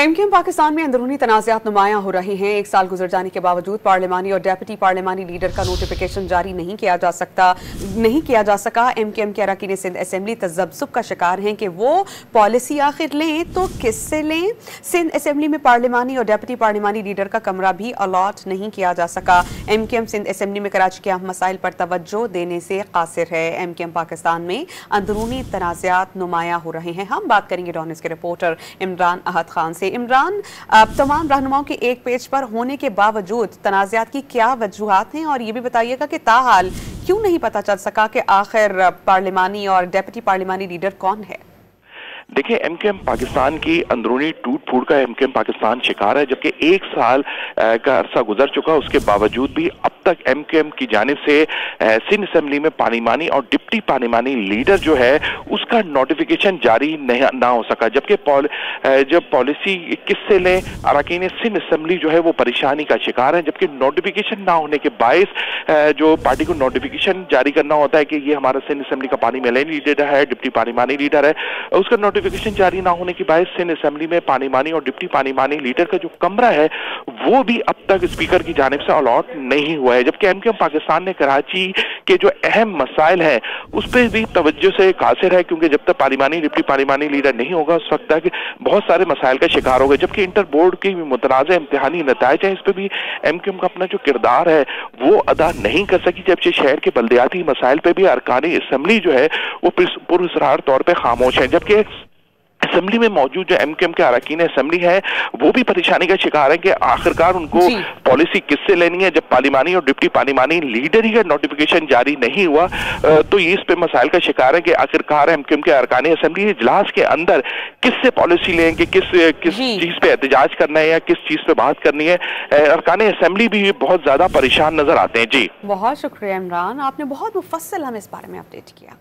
MQM Pakistan में अंदरूनी तनाज़ात नुमायां हो रहे हैं। 1 साल गुजर जाने के बावजूद पार्लिमानी और डेप्यूटी पार्लिमानी लीडर का नोटिफिकेशन जारी नहीं किया जा सका। एमक्यूएम के अरकान सिंध असेंबली तज़ब्ज़ुब का शिकार हैं कि वो पॉलिसी आखिर लें तो किससे लें। सिंध असेंबली में पार्लिमानी और डेप्यूटी पार्लिमानी लीडर का कमरा भी अलॉट नहीं किया जा सका। एमक्यूएम सिंध असेंबली में कराची के अहम मसाइल पर तवज्जो देने से कासिर है। एमक्यूएम पाकिस्तान में अंदरूनी तनाज़ात नुमायां हो रहे हैं। हम बात करेंगे डॉन न्यूज़ के रिपोर्टर इमरान अहद खान से। इमरान, तमाम रहनुमाओं के एक पेज पर होने के बावजूद तनाज़ात की क्या वजूहात हैं, और ये भी बताइएगा कि ताहाल क्यों नहीं पता चल सका कि आखिर पार्लिमानी और डेप्यूटी पार्लिमानी लीडर कौन है। देखिए, एमक्यूएम पाकिस्तान की अंदरूनी टूट फूट का एमक्यूएम पाकिस्तान शिकार है। जबकि 1 साल का अरसा गुजर चुका, उसके बावजूद भी अब तक एमक्यूएम की जानिब से सिंध असेंबली में पार्लिमानी और डिप्टी पार्लिमानी लीडर जो है उसका नोटिफिकेशन जारी ना हो सका। जबकि जब पॉलिसी किससे लें, अरकान सिंध असेंबली जो है वो परेशानी का शिकार है। जबकि नोटिफिकेशन ना होने के बायस जो पार्टी को नोटिफिकेशन जारी करना होता है कि ये हमारा सिंध असेंबली का पार्लिमानी लीडर है, डिप्टी पार्लिमानी लीडर है, उसका नोटिफिकेशन जारी ना होने की बायस सिंध असेंबली में पार्लिमानी और डिप्टी पार्लिमानी लीडर का जो कमरा है वो भी अब तक स्पीकर की जानिब से अलॉट नहीं हुआ है। जबकि एमक्यूएम पाकिस्तान ने कराची के जो अहम मसाइल है उस पर भी तवज्जो से कासिर है, क्योंकि जब तक पार्लिमानी डिप्टी पार्लिमानी लीडर नहीं होगा उस वक्त तक बहुत सारे मसाइल का शिकार होगा। जबकि इंटर बोर्ड की मुतनाज़ इम्तिहानी नताइज है, इस पर भी एमक्यूएम का अपना जो किरदार है वो अदा नहीं कर सकी। जबकि शहर के बल्दियाती मसाइल पर भी अरकान असेंबली जो है वो पुरअसरार तौर पर खामोश है। जबकि असेंबली में मौजूद जो एमक्यूएम के अरकान असेंबली है वो भी परेशानी का शिकार है कि आखिरकार उनको पॉलिसी किससे लेनी है। जब पार्लिमानी और डिप्टी पार्लिमानी लीडर ही का नोटिफिकेशन जारी नहीं हुआ तो ये इस पे मसाइल का शिकार है कि आखिरकार एमक्यूएम के अरकान असेंबली इजलास के अंदर किससे पॉलिसी लें कि किस चीज पे एहतजाज करना है या किस चीज पे बात करनी है। अरकान असेंबली भी बहुत ज्यादा परेशान नजर आते हैं। जी, बहुत शुक्रिया इमरान, आपने बहुत मुफस्सल हमें इस बारे में अपडेट किया।